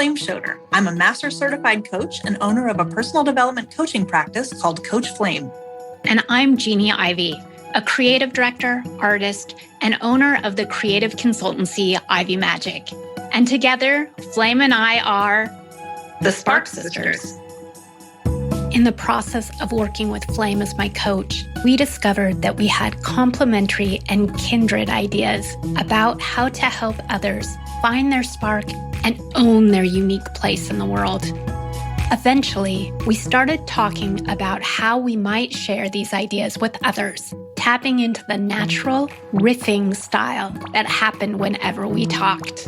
Flame Shoder. I'm a master certified coach and owner of a personal development coaching practice called Coach Flame. And I'm Jeannie Ivy, a creative director, artist, and owner of the creative consultancy Ivy Magic. And together, Flame and I are the Spark Sisters. In the process of working with Flame as my coach, we discovered that we had complementary and kindred ideas about how to help others find their spark and own their unique place in the world. Eventually, we started talking about how we might share these ideas with others, tapping into the natural riffing style that happened whenever we talked.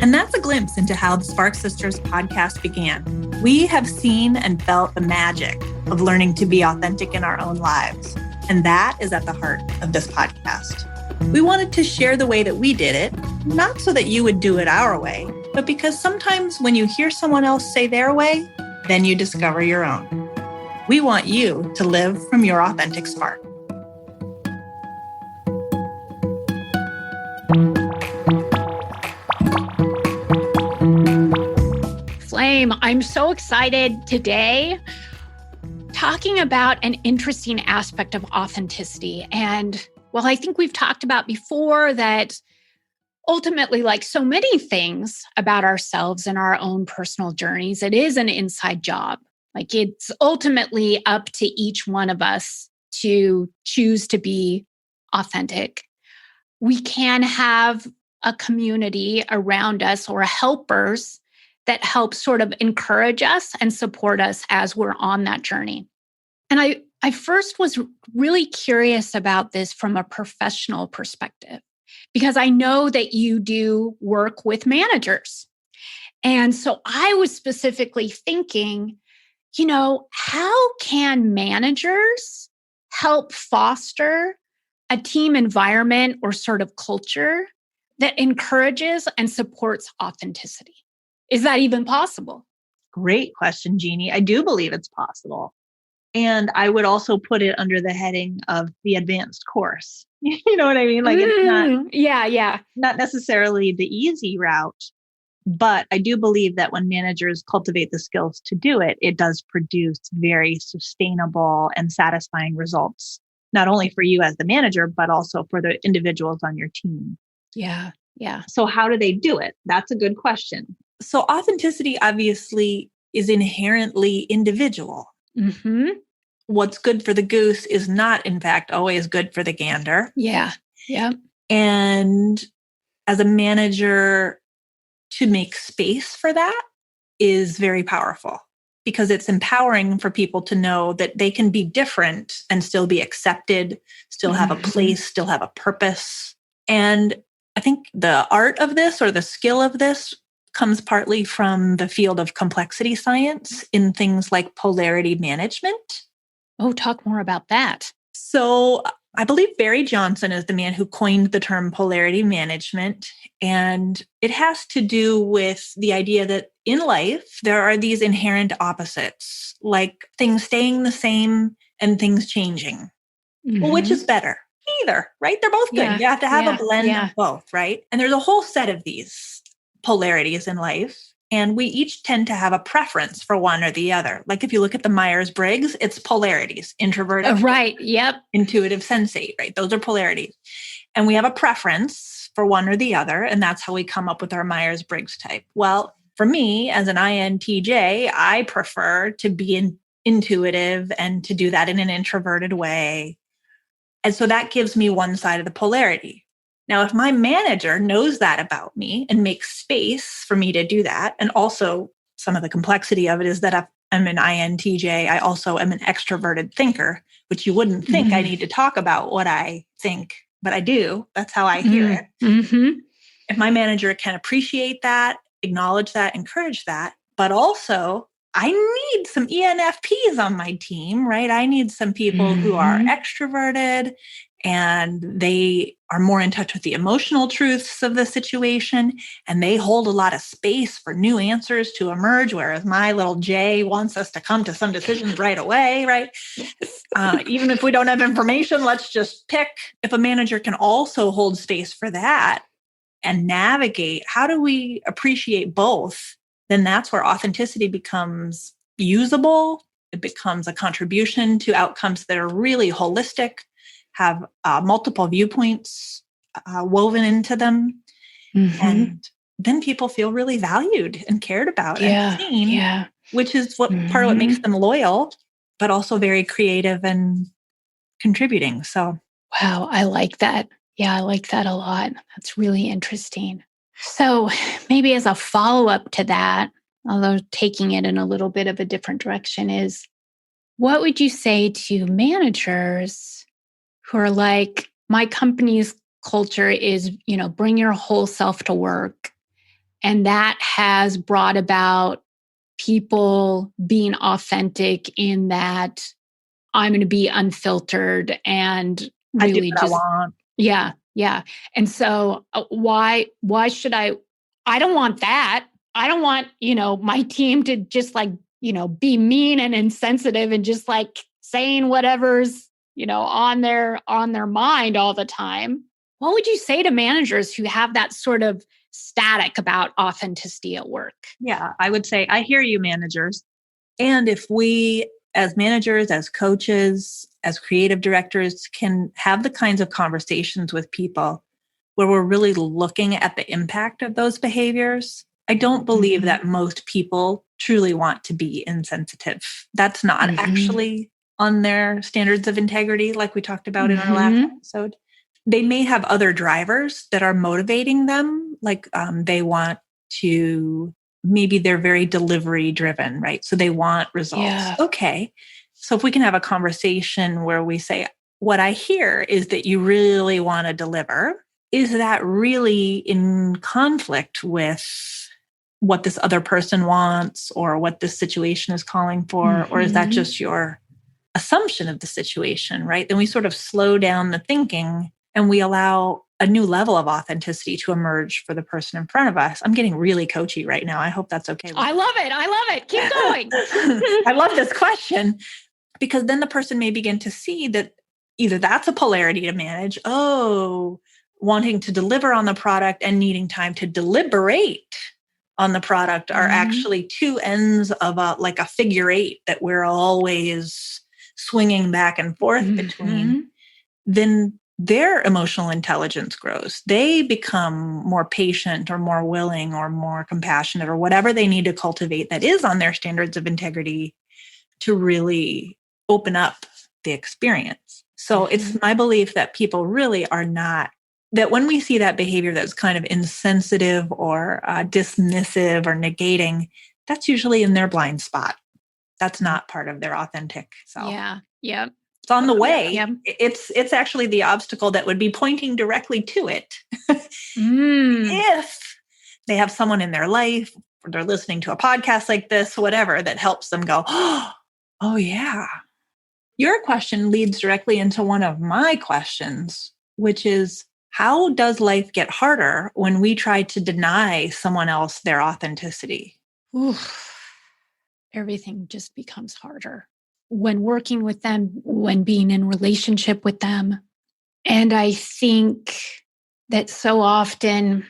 And that's a glimpse into how the Spark Sisters podcast began. We have seen and felt the magic of learning to be authentic in our own lives. And that is at the heart of this podcast. We wanted to share the way that we did it, not so that you would do it our way, but because sometimes when you hear someone else say their way, then you discover your own. We want you to live from your authentic spark. Flame, I'm so excited today talking about an interesting aspect of authenticity. And well, I think we've talked about before that ultimately, like so many things about ourselves and our own personal journeys, it is an inside job. Like it's ultimately up to each one of us to choose to be authentic. We can have a community around us or helpers that help sort of encourage us and support us as we're on that journey. And I first was really curious about this from a professional perspective, because I know that you do work with managers. And so I was specifically thinking, how can managers help foster a team environment or sort of culture that encourages and supports authenticity? Is that even possible? Great question, Jeannie. I do believe it's possible. And I would also put it under the heading of the advanced course. You know what I mean? Like it's not necessarily the easy route, but I do believe that when managers cultivate the skills to do it, it does produce very sustainable and satisfying results, not only for you as the manager, but also for the individuals on your team. Yeah. So how do they do it? That's a good question. So authenticity obviously is inherently individual. Mm-hmm. What's good for the goose is not, in fact, always good for the gander. Yeah. And as a manager, to make space for that is very powerful because it's empowering for people to know that they can be different and still be accepted, still have a place, still have a purpose. And I think the art of this or the skill of this comes partly from the field of complexity science in things like polarity management. Oh, talk more about that. So I believe Barry Johnson is the man who coined the term polarity management. And it has to do with the idea that in life, there are these inherent opposites, like things staying the same and things changing. Mm-hmm. Well, which is better? Either, right? They're both good. Yeah, you have to have a blend of both, right? And there's a whole set of these polarities in life. And we each tend to have a preference for one or the other. Like if you look at the Myers-Briggs, it's polarities, introverted, right? Yep. Intuitive, sensate, right? Those are polarities. And we have a preference for one or the other. And that's how we come up with our Myers-Briggs type. Well, for me as an INTJ, I prefer to be intuitive and to do that in an introverted way. And so that gives me one side of the polarity. Now, if my manager knows that about me and makes space for me to do that, and also some of the complexity of it is that if I'm an INTJ, I also am an extroverted thinker, which you wouldn't think I need to talk about what I think, but I do. That's how I hear it. Mm-hmm. If my manager can appreciate that, acknowledge that, encourage that, but also I need some ENFPs on my team, right? I need some people who are extroverted and they are more in touch with the emotional truths of the situation. And they hold a lot of space for new answers to emerge. Whereas my little J wants us to come to some decisions right away, right? Even if we don't have information, let's just pick. If a manager can also hold space for that and navigate, how do we appreciate both then that's where authenticity becomes usable. It becomes a contribution to outcomes that are really holistic, have multiple viewpoints woven into them. And then people feel really valued and cared about and seen, which is what part of what makes them loyal, but also very creative and contributing. So, wow, I like that. Yeah, I like that a lot. That's really interesting. So maybe as a follow-up to that, although taking it in a little bit of a different direction, is what would you say to managers who are like, my company's culture is, bring your whole self to work. And that has brought about people being authentic in that I'm going to be unfiltered and really I want. Yeah. And so why should I don't want that. I don't want, my team to just be mean and insensitive and just saying whatever's, on their mind all the time. What would you say to managers who have that sort of static about authenticity at work? Yeah, I would say, I hear you, managers. And if we, as managers, as coaches, as creative directors, can have the kinds of conversations with people where we're really looking at the impact of those behaviors, I don't believe that most people truly want to be insensitive. That's not actually on their standards of integrity, like we talked about in our last episode. They may have other drivers that are motivating them, like they want to, maybe they're very delivery driven, right? So they want results. Yeah. Okay. So if we can have a conversation where we say, what I hear is that you really want to deliver. Is that really in conflict with what this other person wants or what this situation is calling for? Or is that just your assumption of the situation, right? Then we sort of slow down the thinking and we allow a new level of authenticity to emerge for the person in front of us. I'm getting really coachy right now. I hope that's okay. I love it. Keep going. I love this question because then the person may begin to see that either that's a polarity to manage. Oh, wanting to deliver on the product and needing time to deliberate on the product are actually two ends of a figure eight that we're always swinging back and forth between. Then their emotional intelligence grows. They become more patient or more willing or more compassionate or whatever they need to cultivate that is on their standards of integrity to really open up the experience. So it's my belief that people really are not, that when we see that behavior that's kind of insensitive or dismissive or negating, that's usually in their blind spot. That's not part of their authentic self. Yeah. It's on the way. Yeah. It's actually the obstacle that would be pointing directly to it. If they have someone in their life or they're listening to a podcast like this, whatever, that helps them go, oh yeah. Your question leads directly into one of my questions, which is, how does life get harder when we try to deny someone else their authenticity? Everything just becomes harder when working with them, when being in relationship with them. And I think that so often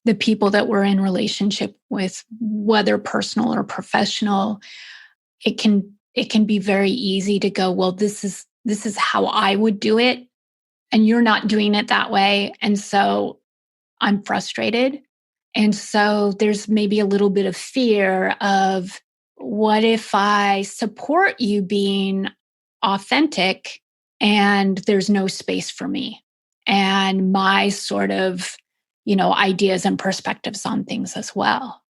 the people that we're in relationship with, whether personal or professional, it can be very easy to go, well, this is how I would do it. And you're not doing it that way. And so I'm frustrated. And so there's maybe a little bit of fear of, what if I support you being authentic and there's no space for me and my sort of, ideas and perspectives on things as well,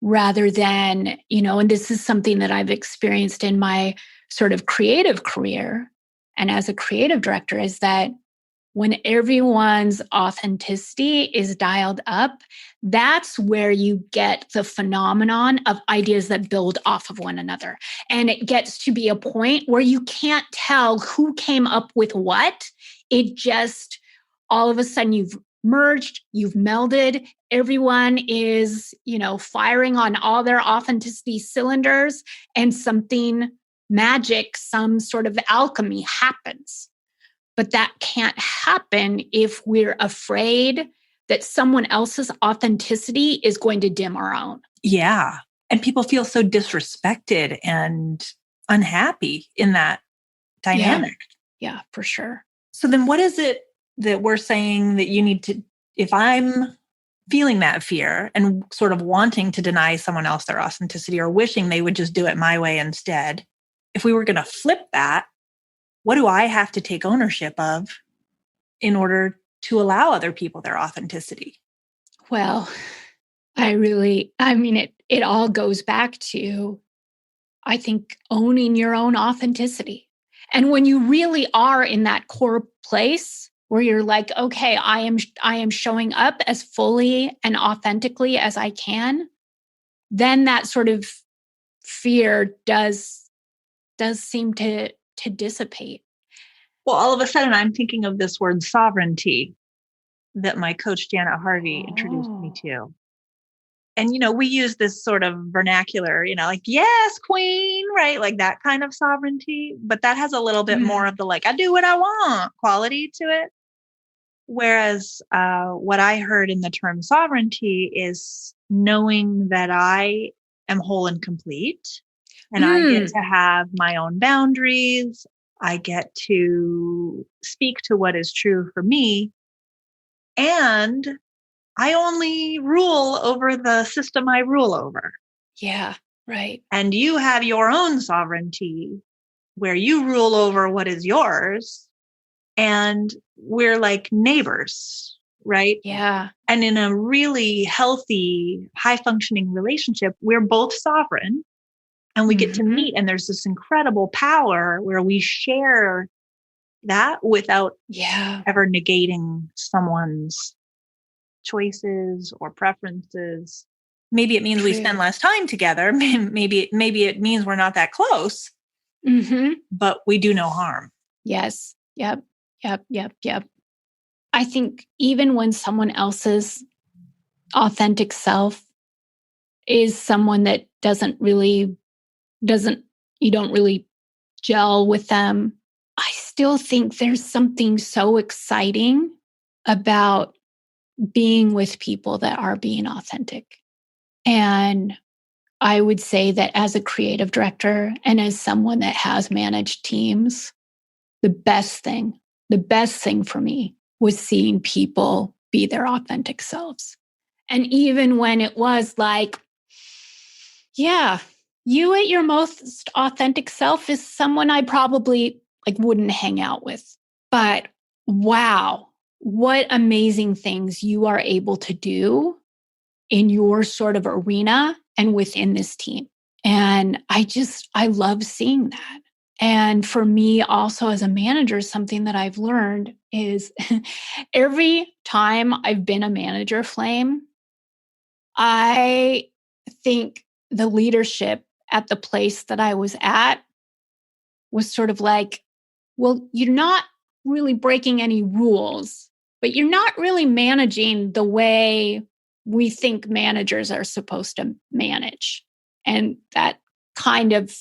rather than, and this is something that I've experienced in my sort of creative career and as a creative director, is that when everyone's authenticity is dialed up, that's where you get the phenomenon of ideas that build off of one another. And it gets to be a point where you can't tell who came up with what. It just, all of a sudden you've merged, you've melded, everyone is, firing on all their authenticity cylinders, and something magic, some sort of alchemy happens. But that can't happen if we're afraid that someone else's authenticity is going to dim our own. Yeah. And people feel so disrespected and unhappy in that dynamic. Yeah, for sure. So then what is it that we're saying that you need to, if I'm feeling that fear and sort of wanting to deny someone else their authenticity or wishing they would just do it my way instead, if we were going to flip that, what do I have to take ownership of in order to allow other people their authenticity? Well, it all goes back to, I think, owning your own authenticity. And when you really are in that core place where you're like, okay, I am showing up as fully and authentically as I can, then that sort of fear does seem to dissipate. Well, all of a sudden I'm thinking of this word sovereignty that my coach Janet Harvey introduced me to. And, we use this sort of vernacular, like, yes, queen, right? Like that kind of sovereignty. But that has a little bit more of the like, I do what I want quality to it. Whereas what I heard in the term sovereignty is knowing that I am whole and complete. And I get to have my own boundaries. I get to speak to what is true for me. And I only rule over the system I rule over. Yeah, right. And you have your own sovereignty where you rule over what is yours. And we're like neighbors, right? Yeah. And in a really healthy, high functioning relationship, we're both sovereign and we get to meet. And there's this incredible power where we share that without ever negating someone's choices or preferences. Maybe it means we spend less time together. Maybe it means we're not that close, but we do no harm. Yes. Yep. I think even when someone else's authentic self is someone that you don't really gel with them, I still think there's something so exciting about being with people that are being authentic. And I would say that as a creative director and as someone that has managed teams, the best thing for me was seeing people be their authentic selves. And even when it was like, yeah, you at your most authentic self is someone I probably wouldn't hang out with. But wow, what amazing things you are able to do in your sort of arena and within this team. And I love seeing that. And for me also as a manager, something that I've learned is every time I've been a manager, Flame, I think the leadership at the place that I was at was sort of like, well, you're not really breaking any rules, but you're not really managing the way we think managers are supposed to manage. And that kind of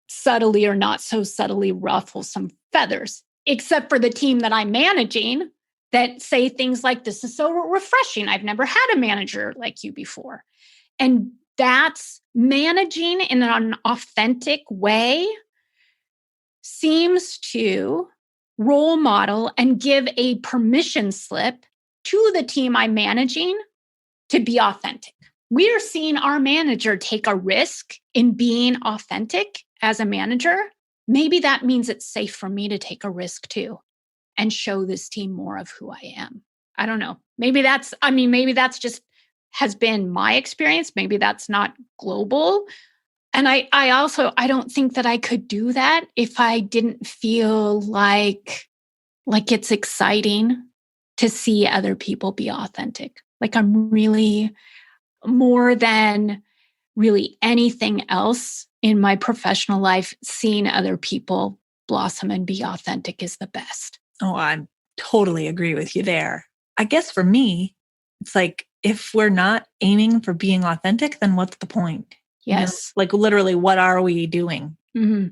subtly or not so subtly ruffles some feathers, except for the team that I'm managing that say things like, this is so refreshing. I've never had a manager like you before. And that's managing in an authentic way seems to role model and give a permission slip to the team I'm managing to be authentic. We are seeing our manager take a risk in being authentic as a manager. Maybe that means it's safe for me to take a risk too and show this team more of who I am. I don't know. Maybe that's just has been my experience. Maybe that's not global. And I don't think that I could do that if I didn't feel like it's exciting to see other people be authentic. Like I'm really, more than really anything else in my professional life, seeing other people blossom and be authentic is the best. Oh, I totally agree with you there. I guess for me, it's like, if we're not aiming for being authentic, then what's the point? Yes. Like literally, what are we doing? We're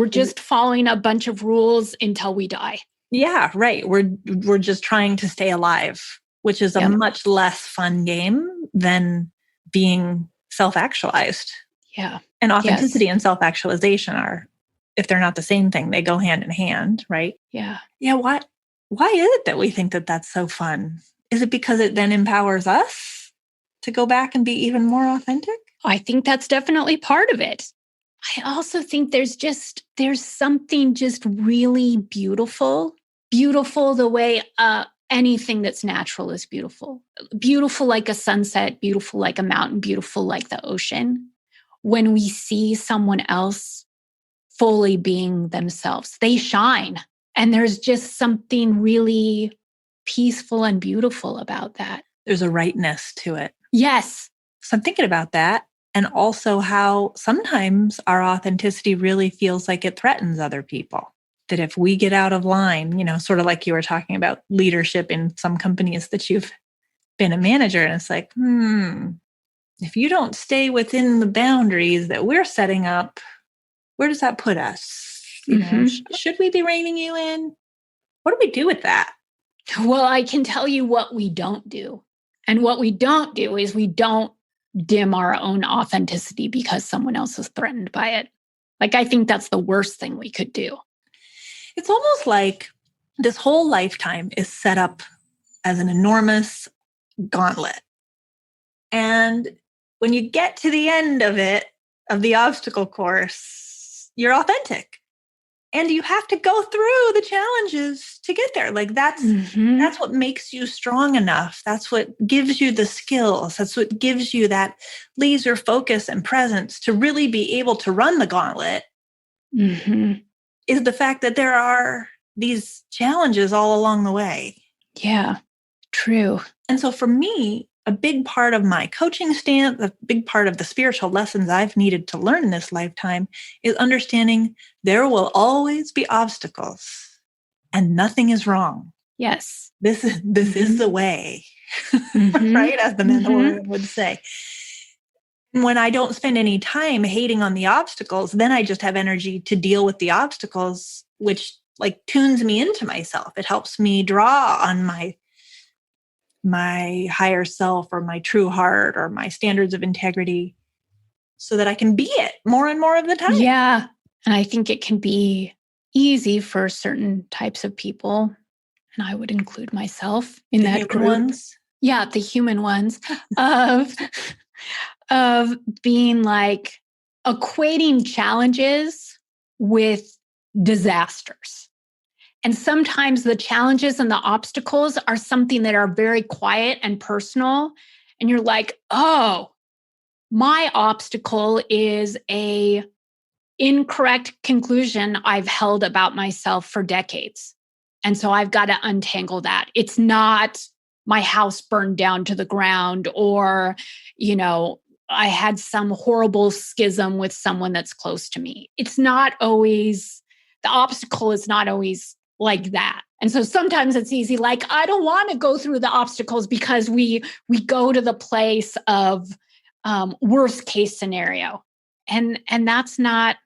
just following a bunch of rules until we die. Yeah, right. We're just trying to stay alive, which is a much less fun game than being self-actualized. Yeah. And authenticity and self-actualization are, if they're not the same thing, they go hand in hand, right? Yeah. Yeah. Why is it that we think that that's so fun? Is it because it then empowers us to go back and be even more authentic? I think that's definitely part of it. I also think there's something just really beautiful the way anything that's natural is beautiful. Beautiful like a sunset, beautiful like a mountain, beautiful like the ocean. When we see someone else fully being themselves, they shine. And there's just something really peaceful and beautiful about that. There's a rightness to it. Yes. So I'm thinking about that. And also how sometimes our authenticity really feels like it threatens other people. That if we get out of line, sort of like you were talking about leadership in some companies that you've been a manager, and it's like, if you don't stay within the boundaries that we're setting up, where does that put us? Should we be reining you in? What do we do with that? Well, I can tell you what we don't do. And what we don't do is we don't dim our own authenticity because someone else is threatened by it. Like, I think that's the worst thing we could do. It's almost like this whole lifetime is set up as an enormous gauntlet. And when you get to the end of it, of the obstacle course, you're authentic. And you have to go through the challenges to get there. Like that's what makes you strong enough. That's what gives you the skills. That's what gives you that laser focus and presence to really be able to run the gauntlet. Is the fact that there are these challenges all along the way. Yeah, true. And so for me, a big part of my coaching stance, a big part of the spiritual lessons I've needed to learn in this lifetime is understanding there will always be obstacles and nothing is wrong. Yes. This is the way, right? As the Mandalorian would say. When I don't spend any time hating on the obstacles, then I just have energy to deal with the obstacles, which like tunes me into myself. It helps me draw on my higher self or my true heart or my standards of integrity so that I can be it more and more of the time. Yeah. And I think it can be easy for certain types of people. And I would include myself in that group. Ones. Yeah, the human ones of being like equating challenges with disasters. And sometimes the challenges and the obstacles are something that are very quiet and personal. And you're like, oh, my obstacle is a incorrect conclusion I've held about myself for decades. And so I've got to untangle that. It's not my house burned down to the ground or, I had some horrible schism with someone that's close to me. It's not always, the obstacle is not always like that. And so sometimes it's easy, like, I don't want to go through the obstacles because we go to the place of worst case scenario. And that's not,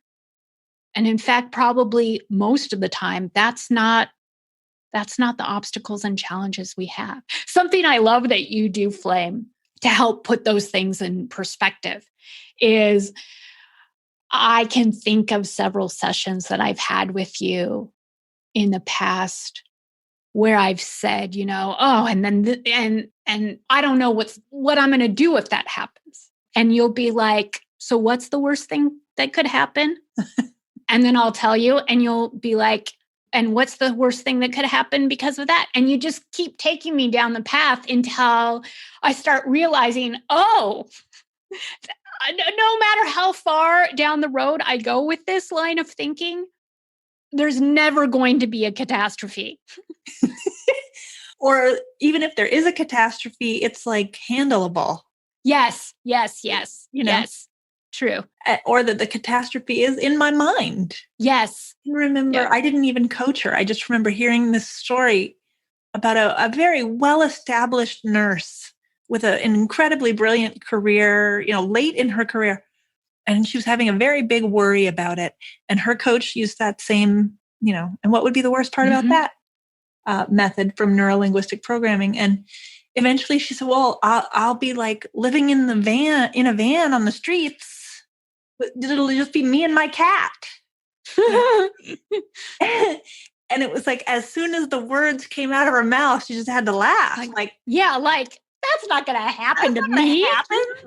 and in fact, probably most of the time, that's not the obstacles and challenges we have. Something I love that you do, Flame, to help put those things in perspective is I can think of several sessions that I've had with you in the past where I've said, and then and I don't know what I'm going to do if that happens. And you'll be like, so what's the worst thing that could happen? And then I'll tell you, and you'll be like, and what's the worst thing that could happen because of that? And you just keep taking me down the path until I start realizing, no matter how far down the road I go with this line of thinking, there's never going to be a catastrophe. Or even if there is a catastrophe, it's like handleable. Yes. Yes. True. Or that the catastrophe is in my mind. Yes. I remember, I didn't even coach her. I just remember hearing this story about a very well-established nurse with an incredibly brilliant career, late in her career. And she was having a very big worry about it. And her coach used that same, and what would be the worst part about that method from neurolinguistic programming? And eventually she said, well, I'll be like living in a van on the streets. It'll just be me and my cat. And it was like, as soon as the words came out of her mouth, she just had to laugh. Like that's not going to happen to me.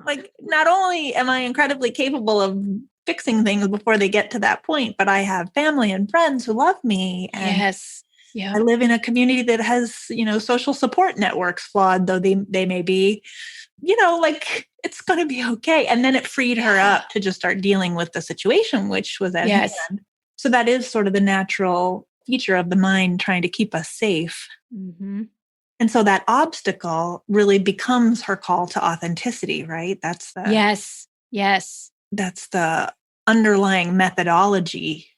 Like, not only am I incredibly capable of fixing things before they get to that point, but I have family and friends who love me. And yes. Yeah. I live in a community that has, social support networks, flawed though they may be, like, it's going to be okay. And then it freed her up to just start dealing with the situation, which was at hand. So that is sort of the natural feature of the mind, trying to keep us safe. Mm-hmm. And so that obstacle really becomes her call to authenticity, right? That's the yes. That's the underlying methodology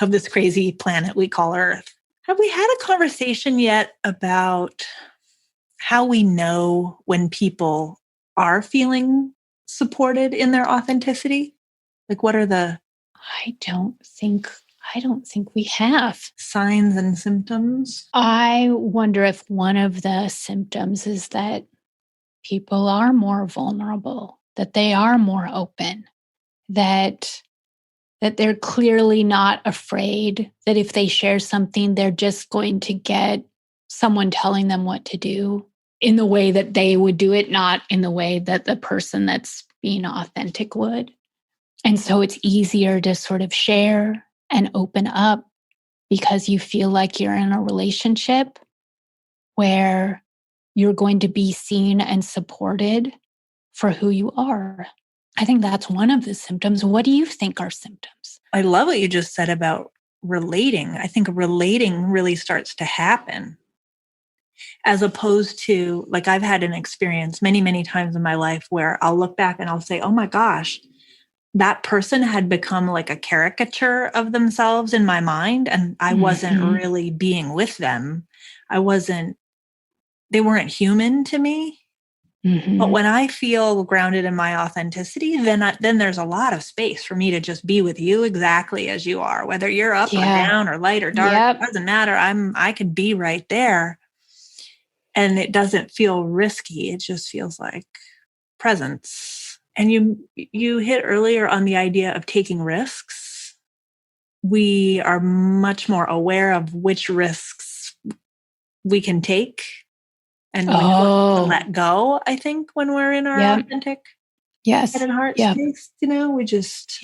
of this crazy planet we call Earth. Have we had a conversation yet about how we know when people are feeling supported in their authenticity? Like, what are the I don't think we have signs and symptoms? I wonder if one of the symptoms is that people are more vulnerable, that they are more open, that they're clearly not afraid that if they share something, they're just going to get someone telling them what to do in the way that they would do it, not in the way that the person that's being authentic would. And so it's easier to sort of share and open up because you feel like you're in a relationship where you're going to be seen and supported for who you are. I think that's one of the symptoms. What do you think are symptoms? I love what you just said about relating. I think relating really starts to happen, as opposed to, like, I've had an experience many, many times in my life where I'll look back and I'll say, oh my gosh, that person had become like a caricature of themselves in my mind. And I wasn't really being with them. They weren't human to me. Mm-hmm. But when I feel grounded in my authenticity, then there's a lot of space for me to just be with you exactly as you are, whether you're up or down or light or dark, it doesn't matter. I could be right there. And it doesn't feel risky. It just feels like presence. And you hit earlier on the idea of taking risks. We are much more aware of which risks we can take and to let go, I think, when we're in our authentic head and heart space. We just,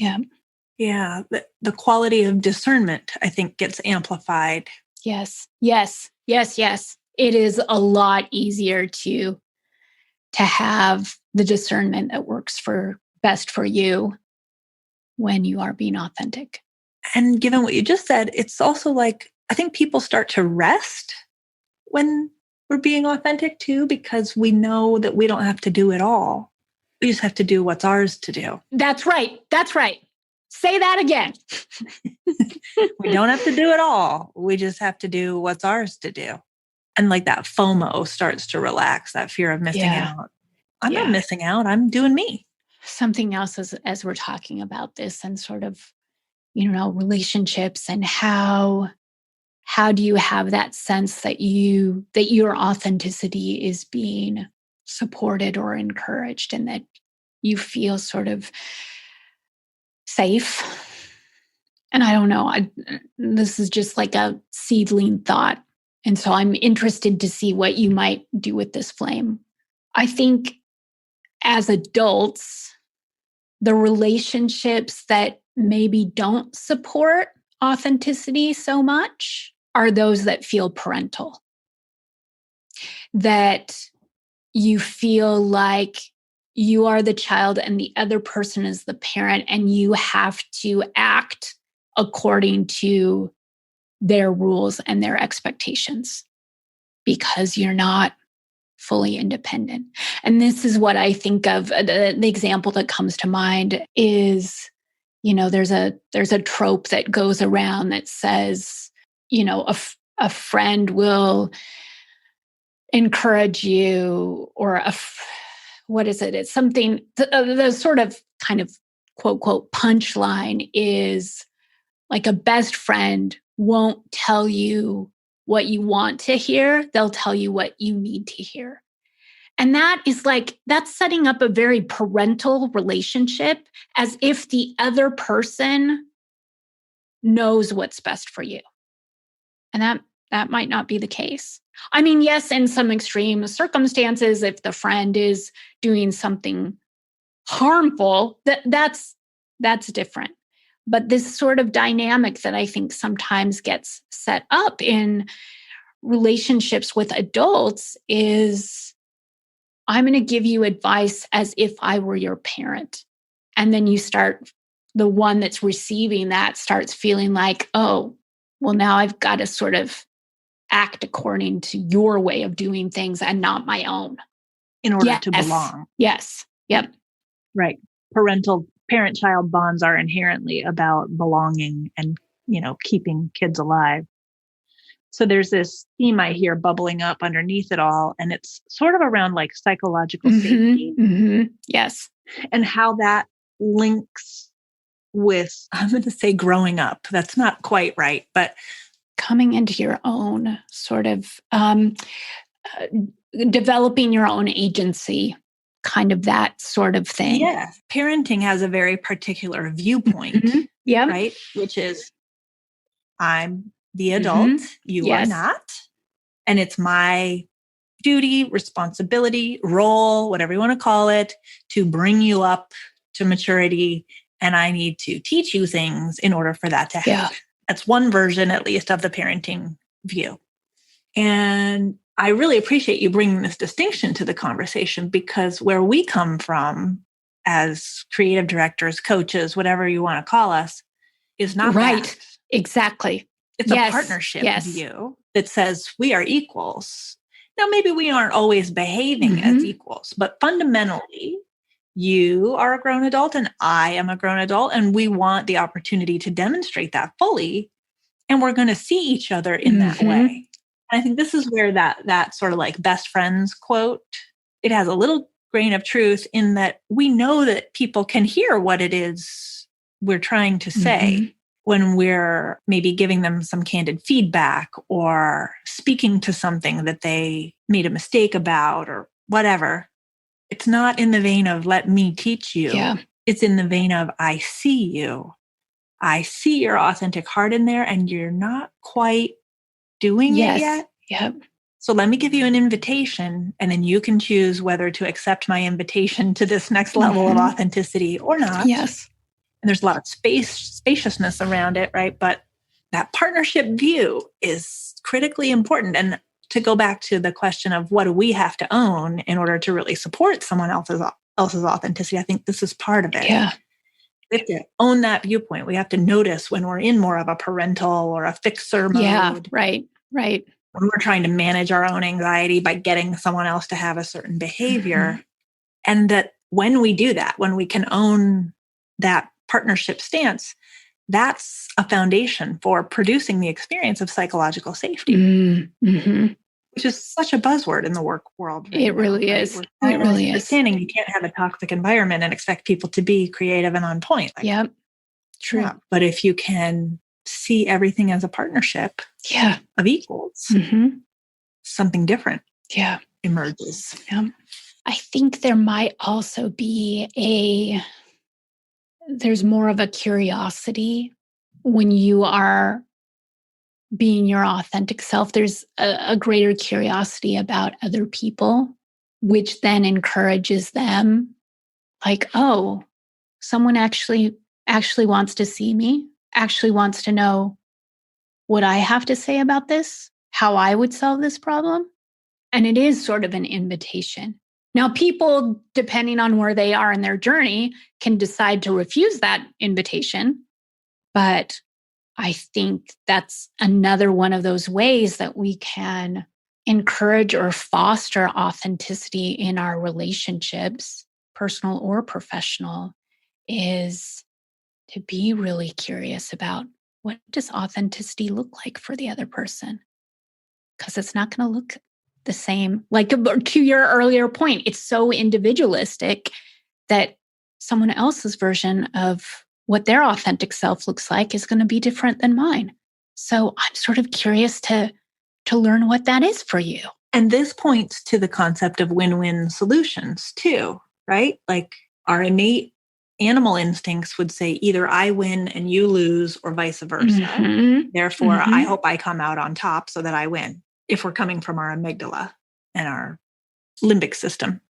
the quality of discernment, I think, gets amplified. Yes. It is a lot easier to have the discernment that works best for you when you are being authentic. And given what you just said, it's also like, I think people start to rest when we're being authentic too, because we know that we don't have to do it all. We just have to do what's ours to do. That's right. Say that again. We don't have to do it all. We just have to do what's ours to do. And like that FOMO starts to relax, that fear of missing out. I'm not missing out. I'm doing me. Something else as we're talking about this and sort of, relationships and how do you have that sense that your authenticity is being supported or encouraged and that you feel sort of safe? And I don't know, this is just like a seedling thought. And so I'm interested to see what you might do with this flame. I think as adults, the relationships that maybe don't support authenticity so much are those that feel parental. That you feel like you are the child and the other person is the parent, and you have to act according to their rules and their expectations because you're not fully independent. And this is what I think of. The example that comes to mind is, there's a trope that goes around that says, a friend will encourage you, or what is it? It's something, the sort of kind of quote, quote, punchline is like a best friend won't tell you what you want to hear. They'll tell you what you need to hear. And that is that's setting up a very parental relationship, as if the other person knows what's best for you. And that might not be the case. I mean, yes, in some extreme circumstances, if the friend is doing something harmful, that's different. But this sort of dynamic that I think sometimes gets set up in relationships with adults is, I'm going to give you advice as if I were your parent. And then the one that's receiving that starts feeling like, oh, well, now I've got to sort of act according to your way of doing things and not my own. In order to belong. Yes. Yep. Right. Parent-child bonds are inherently about belonging and, keeping kids alive. So there's this theme I hear bubbling up underneath it all, and it's sort of around like psychological safety. Mm-hmm. Yes. And how that links with, I'm going to say growing up. That's not quite right, but coming into your own sort of developing your own agency, kind of that sort of thing. Yeah. Parenting has a very particular viewpoint, mm-hmm. Yeah. Right? Which is, I'm the adult, mm-hmm. You yes. are not. And it's my duty, responsibility, role, whatever you want to call it, to bring you up to maturity. And I need to teach you things in order for that to happen. Yeah. That's one version, at least, of the parenting view. And I really appreciate you bringing this distinction to the conversation, because where we come from as creative directors, coaches, whatever you want to call us, is not right. that. Exactly. It's a partnership view that says we are equals. Now, maybe we aren't always behaving mm-hmm. as equals, but fundamentally, you are a grown adult and I am a grown adult, and we want the opportunity to demonstrate that fully. And we're going to see each other in that way. And I think this is where that sort of like best friends quote, it has a little grain of truth in that we know that people can hear what it is we're trying to say when we're maybe giving them some candid feedback or speaking to something that they made a mistake about or whatever. It's not in the vein of let me teach you. Yeah. It's in the vein of I see you. I see your authentic heart in there, and you're not quite doing it yet. Yep. So let me give you an invitation, and then you can choose whether to accept my invitation to this next level of authenticity or not. Yes. And there's a lot of spaciousness around it, right? But that partnership view is critically important. And to go back to the question of what do we have to own in order to really support someone else's authenticity, I think this is part of it. Yeah. We have to own that viewpoint. We have to notice when we're in more of a parental or a fixer mode. Yeah, right. When we're trying to manage our own anxiety by getting someone else to have a certain behavior. And that when we do that, when we can own that partnership stance, that's a foundation for producing the experience of psychological safety, which is such a buzzword in the work world. It really is. It really is. Understanding you can't have a toxic environment and expect people to be creative and on point. Yep. True. Yeah. But if you can see everything as a partnership of equals, something different emerges. Yeah. I think there might also be there's more of a curiosity when you are being your authentic self. There's a greater curiosity about other people, which then encourages them like, oh, someone actually wants to see me, actually wants to know what I have to say about this, how I would solve this problem. And it is sort of an invitation. Now, people, depending on where they are in their journey, can decide to refuse that invitation. But I think that's another one of those ways that we can encourage or foster authenticity in our relationships, personal or professional, is to be really curious about what does authenticity look like for the other person? Because it's not going to look the same. Like to your earlier point, it's so individualistic that someone else's version of what their authentic self looks like is going to be different than mine. So I'm sort of curious to to learn what that is for you. And this points to the concept of win-win solutions too, right? Like our innate animal instincts would say either I win and you lose or vice versa. Mm-hmm. Therefore, Mm-hmm. I hope I come out on top so that I win, if we're coming from our amygdala and our limbic system.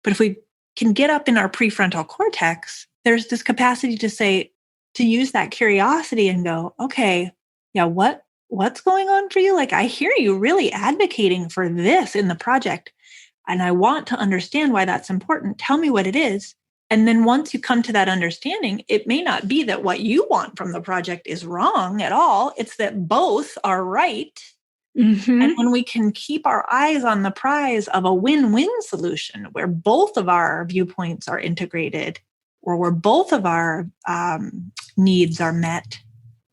But if we can get up in our prefrontal cortex, there's this capacity to say, to use that curiosity and go, okay, yeah, what's going on for you? Like, I hear you really advocating for this in the project, and I want to understand why that's important. Tell me what it is. And then once you come to that understanding, it may not be that what you want from the project is wrong at all. It's that both are right. Mm-hmm. And when we can keep our eyes on the prize of a win-win solution where both of our viewpoints are integrated, or where both of our needs are met,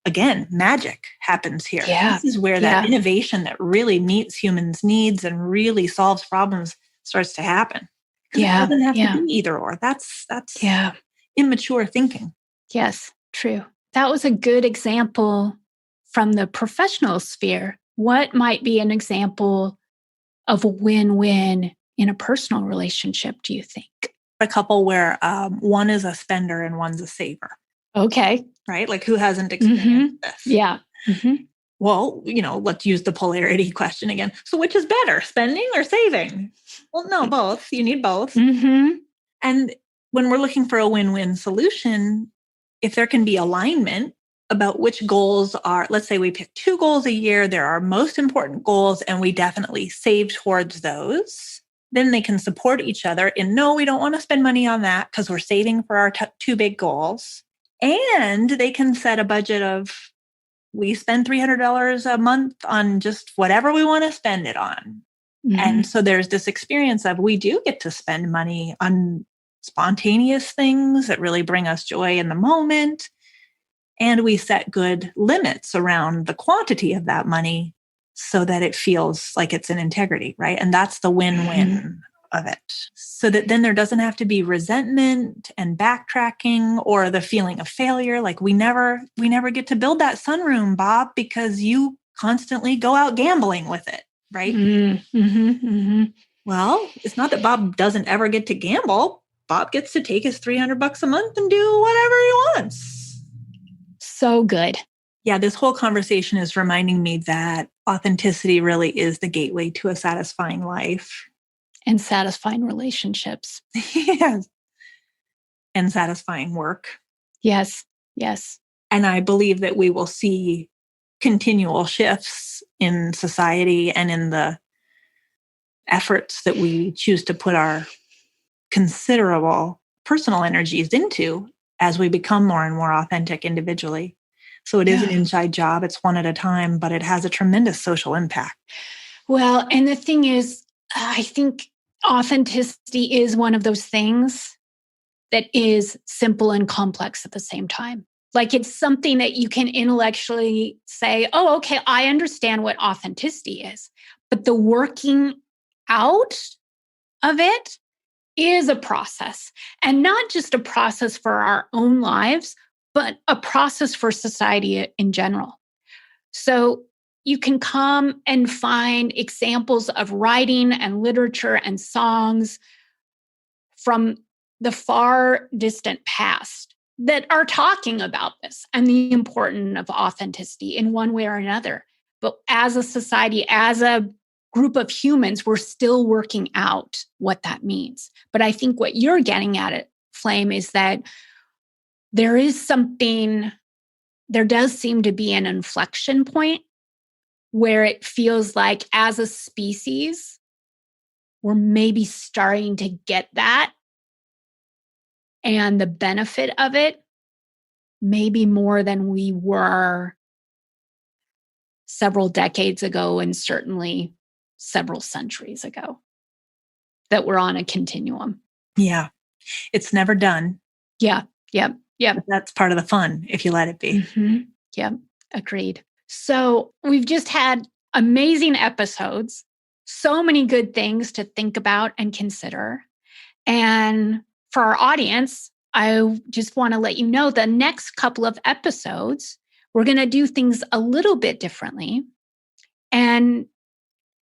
again, magic happens here. Yeah. This is where that innovation that really meets humans' needs and really solves problems starts to happen. Because it doesn't have to be either or. That's immature thinking. Yes, true. That was a good example from the professional sphere. What might be an example of a win-win in a personal relationship, do you think? A couple where one is a spender and one's a saver. Okay. Right? Like, who hasn't experienced this? Yeah. Mm-hmm. Well, let's use the polarity question again. So which is better, spending or saving? Well, no, both. You need both. Mm-hmm. And when we're looking for a win-win solution, if there can be alignment about which goals are, let's say we pick 2 goals a year, they're our most important goals, and we definitely save towards those, then they can support each other in, no, we don't want to spend money on that because we're saving for our 2 big goals. And they can set a budget of, we spend $300 a month on just whatever we want to spend it on. Mm-hmm. And so there's this experience of, we do get to spend money on spontaneous things that really bring us joy in the moment. And we set good limits around the quantity of that money so that it feels like it's an integrity, right? And that's the win-win of it. So that then there doesn't have to be resentment and backtracking or the feeling of failure. Like, we never get to build that sunroom, Bob, because you constantly go out gambling with it, right? Mm-hmm. Mm-hmm. Well, it's not that Bob doesn't ever get to gamble. Bob gets to take his $300 a month and do whatever he wants. So good. Yeah, this whole conversation is reminding me that authenticity really is the gateway to a satisfying life. And satisfying relationships. Yes. And satisfying work. Yes. Yes. And I believe that we will see continual shifts in society and in the efforts that we choose to put our considerable personal energies into as we become more and more authentic individually. So it is an inside job. It's one at a time, but it has a tremendous social impact. Well, and the thing is, I think authenticity is one of those things that is simple and complex at the same time. Like, it's something that you can intellectually say, oh, okay, I understand what authenticity is. But the working out of it is a process, and not just a process for our own lives, but a process for society in general. So you can come and find examples of writing and literature and songs from the far distant past that are talking about this and the importance of authenticity in one way or another. But as a society, as a group of humans, we're still working out what that means. But I think what you're getting at it, Flame, is that there does seem to be an inflection point where it feels like as a species, we're maybe starting to get that. And the benefit of it, maybe more than we were several decades ago, and certainly several centuries ago, that we're on a continuum. Yeah. It's never done. Yeah. Yep. Yep. But that's part of the fun if you let it be. Mm-hmm. Yep. Agreed. So we've just had amazing episodes, so many good things to think about and consider. And for our audience, I just want to let you know the next couple of episodes, we're going to do things a little bit differently. And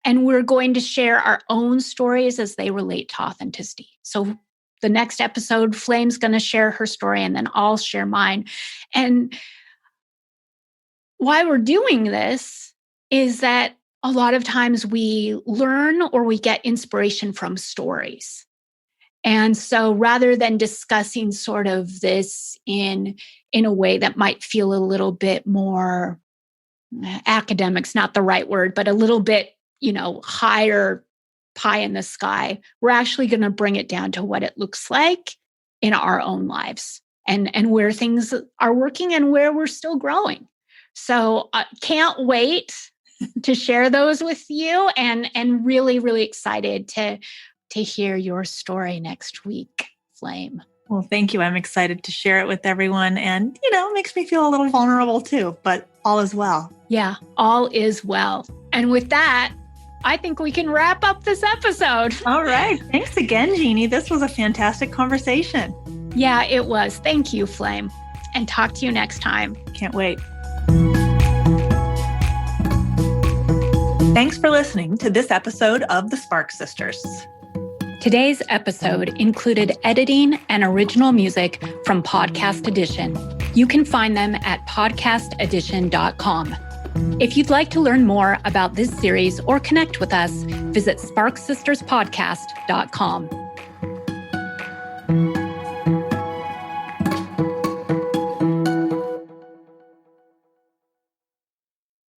And we're going to share our own stories as they relate to authenticity. So the next episode, Flame's going to share her story and then I'll share mine. And why we're doing this is that a lot of times we learn or we get inspiration from stories. And so rather than discussing sort of this in a way that might feel a little bit more academic's not the right word, but a little bit, higher pie in the sky, we're actually going to bring it down to what it looks like in our own lives and where things are working and where we're still growing. So can't wait to share those with you and really, really excited to hear your story next week, Flame. Well, thank you. I'm excited to share it with everyone. And, it makes me feel a little vulnerable too, but all is well. Yeah, all is well. And with that, I think we can wrap up this episode. All right. Thanks again, Jeannie. This was a fantastic conversation. Yeah, it was. Thank you, Flame. And talk to you next time. Can't wait. Thanks for listening to this episode of the Spark Sisters. Today's episode included editing and original music from Podcast Edition. You can find them at podcastedition.com. If you'd like to learn more about this series or connect with us, visit sparksisterspodcast.com.